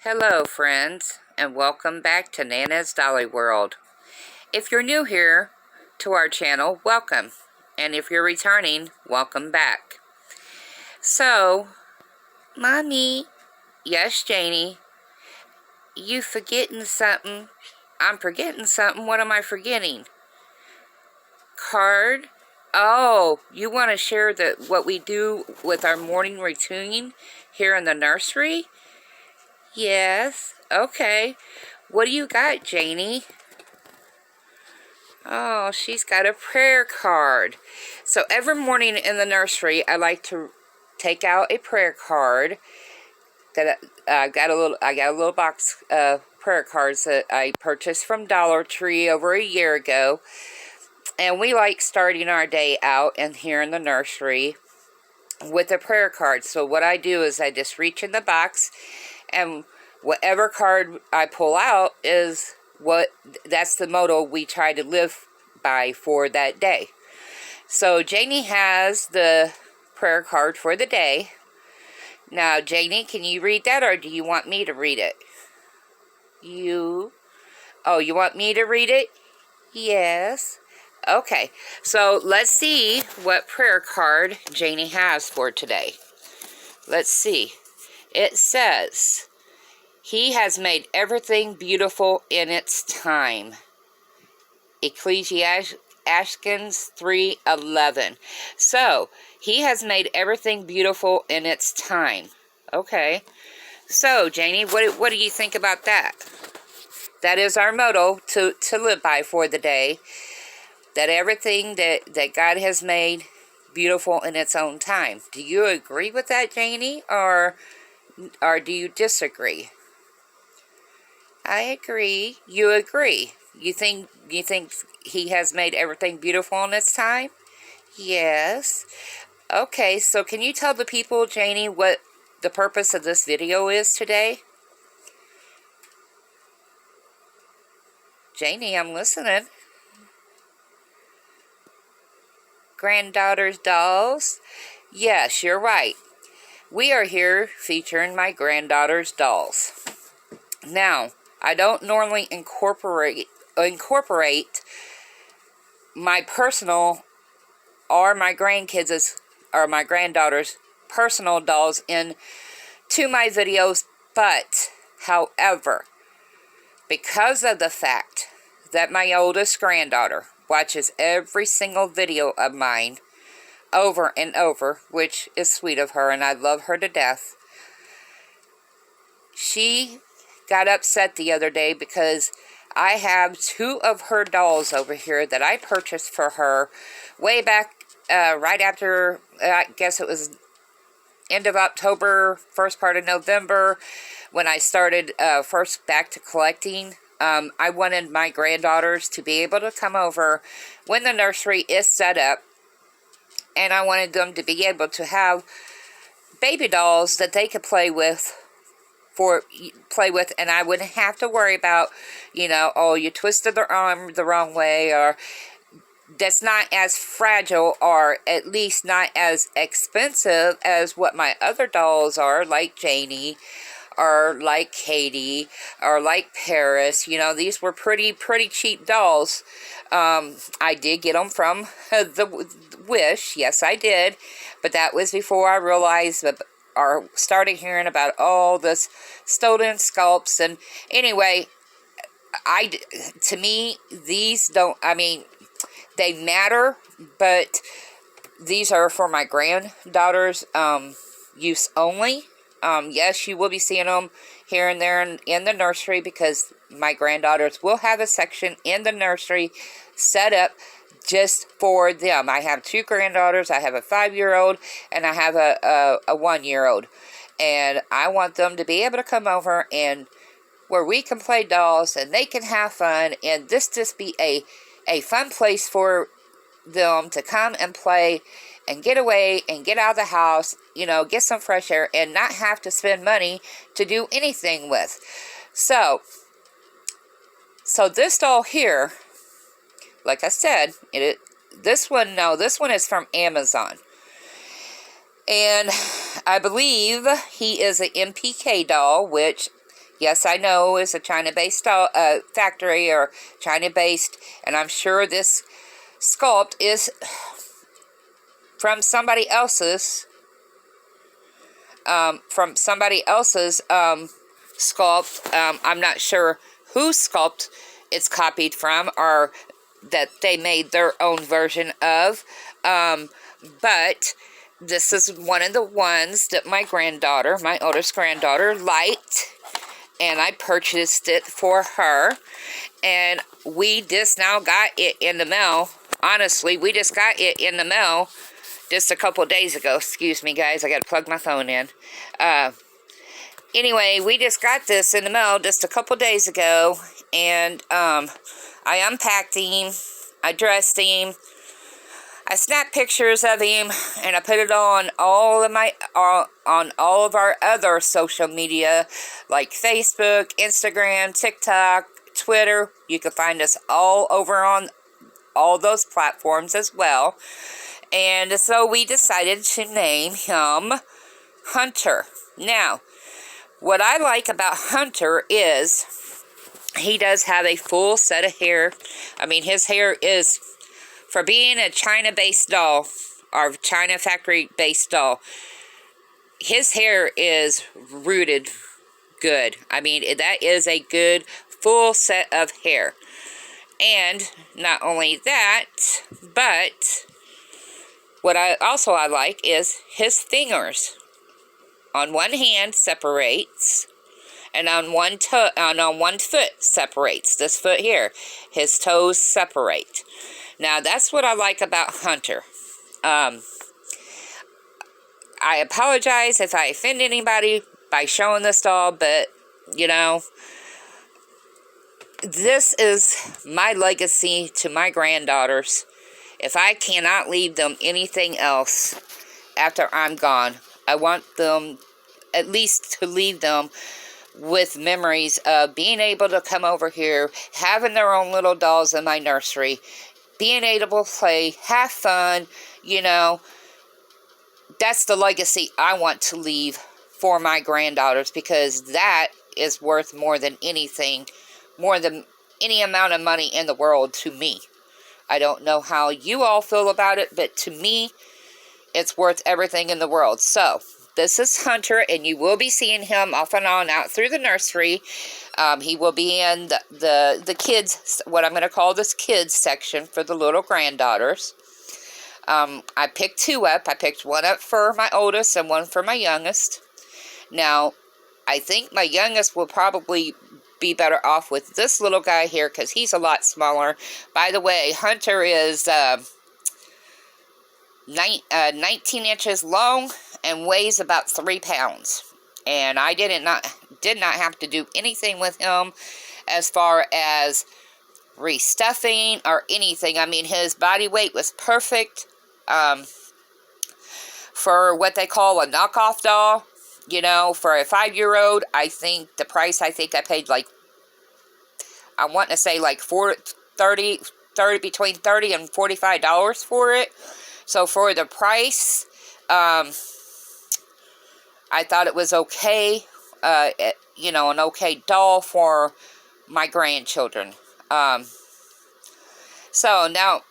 Hello friends, and welcome back to Nana's Dolly World. If you're new here to our channel, welcome. And if you're returning, welcome back. So, Mommy, yes Janie, you forgetting something? I'm forgetting something. What am I forgetting? Card? Oh, you want to share what we do with our morning routine here in the nursery? Yes. Okay. What do you got, Janie? Oh, she's got a prayer card. So every morning in the nursery, I like to take out a prayer card. That I got a little box of prayer cards that I purchased from Dollar Tree over a year ago. And we like starting our day out here in the nursery with a prayer card. So what I do is I just reach in the box, and whatever card I pull out is that's the motto we try to live by for that day. So Janie has the prayer card for the day. Now, Janie, can you read that, or do you want me to read it? You want me to read it? Yes. Okay, so let's see what prayer card Janie has for today. Let's see. It says, He has made everything beautiful in its time. Ecclesiastes 3:11. So, He has made everything beautiful in its time. Okay. So, Janie, what do you think about that? That is our motto to live by for the day. That everything that God has made beautiful in its own time. Do you agree with that, Janie, or do you disagree? I agree. You agree. You think He has made everything beautiful in its time? Yes. Okay, so can you tell the people, Janie, what the purpose of this video is today? Janie, I'm listening. Granddaughters dolls? Yes, you're right. We are here featuring my granddaughter's dolls. Now, I don't normally incorporate my personal or my grandkids' or my granddaughter's personal dolls into my videos, but however, because of the fact that my oldest granddaughter watches every single video of mine over and over, which is sweet of her and I love her to death, she got upset the other day because I have two of her dolls over here that I purchased for her way back right after, I guess it was end of October, first part of November, when I started first back to collecting. I wanted my granddaughters to be able to come over when the nursery is set up, and I wanted them to be able to have baby dolls that they could play with, and I wouldn't have to worry about, oh, you twisted their arm the wrong way, or that's not as fragile, or at least not as expensive as what my other dolls are, like Janie, or like Katie, or like Paris. These were pretty cheap dolls. I did get them from the Wish. Yes, I did. But that was before I realized or started hearing about all this stolen scalps. And anyway, to me, these don't, they matter, but these are for my granddaughter's use only. Yes, you will be seeing them here and there in the nursery, because my granddaughters will have a section in the nursery set up just for them. I have two granddaughters. I have a 5-year-old and I have a 1-year-old. And I want them to be able to come over and where we can play dolls and they can have fun, and this just be a fun place for them to come and play and get away and get out of the house, get some fresh air and not have to spend money to do anything with. So this doll here, like I said, this one is from Amazon. And I believe he is an MPK doll, which Yes, I know it's a China-based factory, or China-based, and I'm sure this sculpt is from somebody else's, sculpt. I'm not sure whose sculpt it's copied from, or that they made their own version of. But this is one of the ones that my granddaughter, my oldest granddaughter, liked, and I purchased it for her. And we just now got it in the mail. Honestly, we just got it in the mail just a couple days ago. Excuse me, guys. I got to plug my phone in. Anyway, we just got this in the mail just a couple days ago. And I unpacked him. I dressed him. I snapped pictures of him, and I put it on all of our other social media, like Facebook, Instagram, TikTok, Twitter. You can find us all over on all those platforms as well. And so we decided to name him Hunter. Now, what I like about Hunter is he does have a full set of hair. I mean, his hair is, for being a China-based doll, or China factory-based doll, his hair is rooted good. I mean, that is a good full set of hair. And not only that, but what I like is his fingers. On one hand separates, and on one foot separates. This foot here, his toes separate. Now, that's what I like about Hunter. I apologize if I offend anybody by showing this doll, but, you know, this is my legacy to my granddaughters. If I cannot leave them anything else after I'm gone, I want them at least to leave them with memories of being able to come over here, having their own little dolls in my nursery, being able to play, have fun, you know. That's the legacy I want to leave for my granddaughters, because that is worth more than anything, more than any amount of money in the world to me. I don't know how you all feel about it, but to me, it's worth everything in the world. So, this is Hunter, and you will be seeing him off and on out through the nursery. He will be in the kids, what I'm going to call this kids section for the little granddaughters. I picked two up. I picked one up for my oldest and one for my youngest. Now, I think my youngest will probably be better off with this little guy here, because he's a lot smaller. By the way, Hunter is 19 inches long and weighs about 3 pounds. And I did not have to do anything with him as far as restuffing or anything. I mean, his body weight was perfect for what they call a knockoff doll. You know, for a 5-year-old, I think the price, I paid like, I want to say like between $30 and $45 for it. So for the price, I thought it was okay, you know, an okay doll for my grandchildren. So now,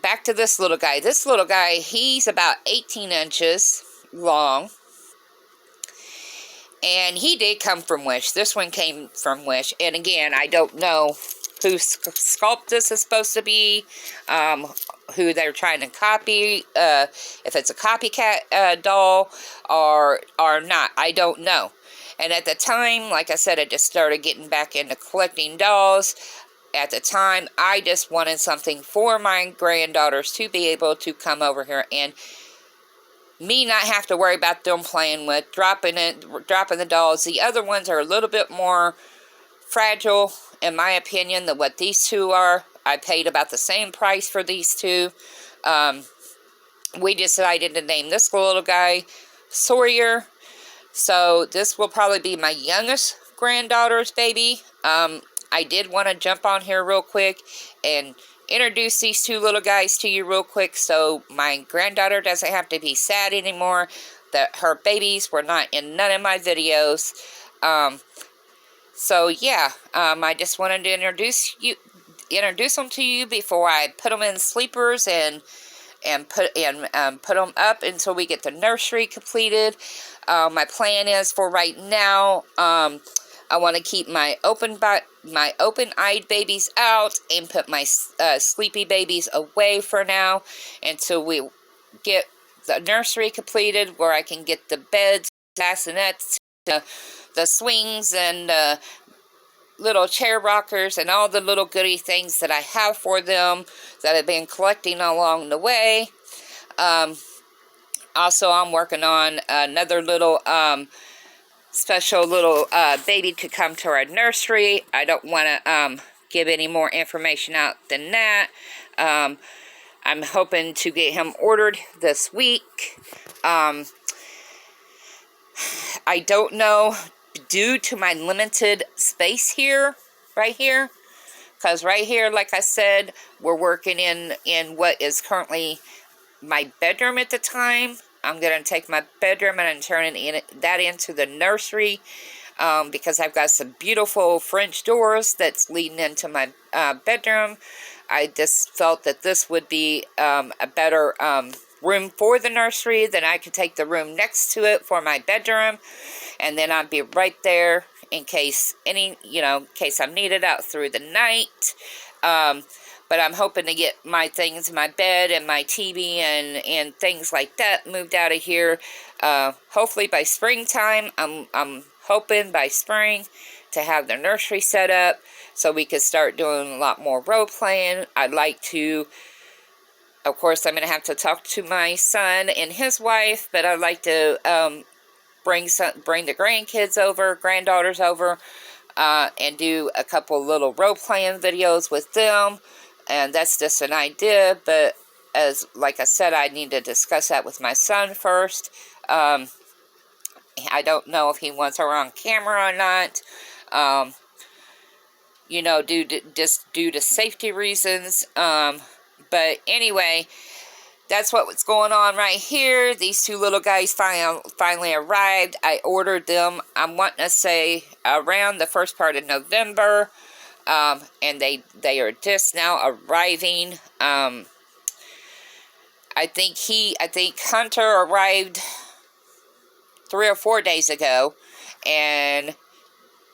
back to this little guy. This little guy, he's about 18 inches long. And he did come from Wish. This one came from Wish. And again, I don't know whose sculpt this is supposed to be, who they're trying to copy, if it's a copycat doll or not. I don't know. And at the time, like I said, I just started getting back into collecting dolls. At the time, I just wanted something for my granddaughters to be able to come over here and me not have to worry about them playing with, dropping the dolls. The other ones are a little bit more fragile, in my opinion, than what these two are. I paid about the same price for these two. We decided to name this little guy Sawyer. So this will probably be my youngest granddaughter's baby. I did want to jump on here real quick and introduce these two little guys to you real quick, so my granddaughter doesn't have to be sad anymore that her babies were not in none of my videos. So yeah, I just wanted to introduce them to you before I put them in sleepers and put them up until we get the nursery completed. My plan is for right now, I want to keep my open-eyed babies out and put my sleepy babies away for now until we get the nursery completed, where I can get the beds, bassinets, the swings, and little chair rockers, and all the little goodie things that I have for them that I've been collecting along the way. Also, I'm working on another little special little baby to come to our nursery. I don't want to give any more information out than that. I'm hoping to get him ordered this week. I don't know, due to my limited space right here, because right here, like I said, we're working in what is currently my bedroom at the time. I'm going to take my bedroom and turn that into the nursery, because I've got some beautiful French doors that's leading into my bedroom. I just felt that this would be a better room for the nursery. Then I could take the room next to it for my bedroom, and then I'd be right there in case in case I'm needed out through the night. But I'm hoping to get my things, my bed and my TV and things like that moved out of here. Hopefully by springtime. I'm hoping by spring to have the nursery set up so we could start doing a lot more role playing. I'd like to, of course, I'm going to have to talk to my son and his wife, but I'd like to bring the grandkids over, granddaughters over, and do a couple little role playing videos with them. And that's just an idea, but like I said, I need to discuss that with my son first. I don't know if he wants her on camera or not. Due to safety reasons. But anyway, that's what's going on right here. These two little guys finally arrived. I ordered them, I'm wanting to say, around the first part of November. And they are just now arriving. I think Hunter arrived 3 or 4 days ago, and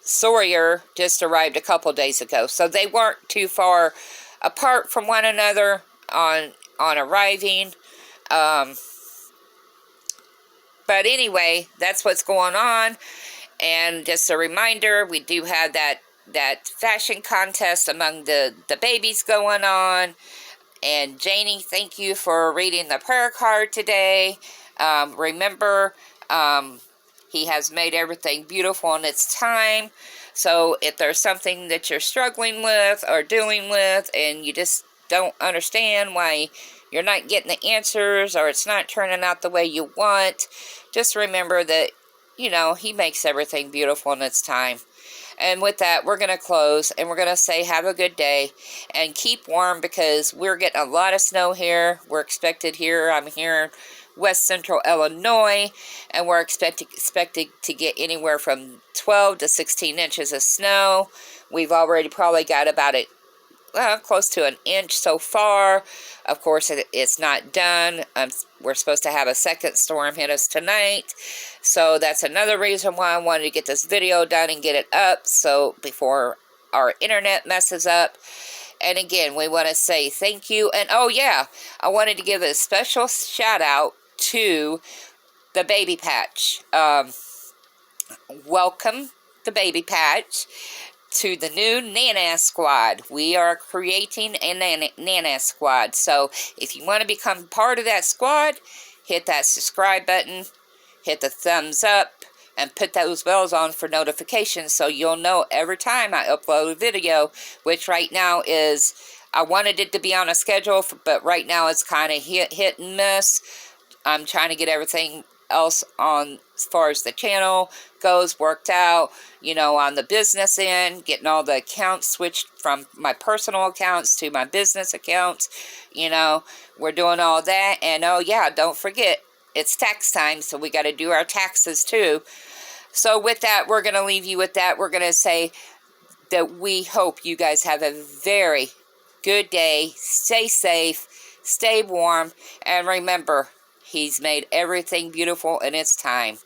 Sawyer just arrived a couple days ago. So they weren't too far apart from one another on arriving. But anyway, that's what's going on. And just a reminder, we do have that fashion contest among the babies going on. And Janie, thank you for reading the prayer card today. Remember, he has made everything beautiful in its time. So if there's something that you're struggling with or dealing with, and you just don't understand why you're not getting the answers, or it's not turning out the way you want, just remember that, he makes everything beautiful in its time. And with that, we're going to close, and we're going to say have a good day and keep warm, because we're getting a lot of snow here. We're expected here. I'm here in west central Illinois, and we're expected to get anywhere from 12 to 16 inches of snow. We've already probably got about close to an inch so far. Of course, it's not done. We're supposed to have a second storm hit us tonight. So that's another reason why I wanted to get this video done and get it up, so before our internet messes up. And again, we want to say thank you. And oh yeah, I wanted to give a special shout out to the Baby Patch. Welcome, the Baby Patch, to the new Nana Squad. We are creating a Nana Squad. So if you want to become part of that squad, hit that subscribe button, hit the thumbs up, and put those bells on for notifications so you'll know every time I upload a video, which right now is, I wanted it to be on a schedule, but right now it's kind of hit and miss. I'm trying to get everything else on, as far as the channel goes, worked out, on the business end, getting all the accounts switched from my personal accounts to my business accounts. We're doing all that. And oh yeah, don't forget, it's tax time, so we got to do our taxes too. So with that, we're going to leave you with that. We're going to say that we hope you guys have a very good day. Stay safe, stay warm, and remember, He's made everything beautiful in its time.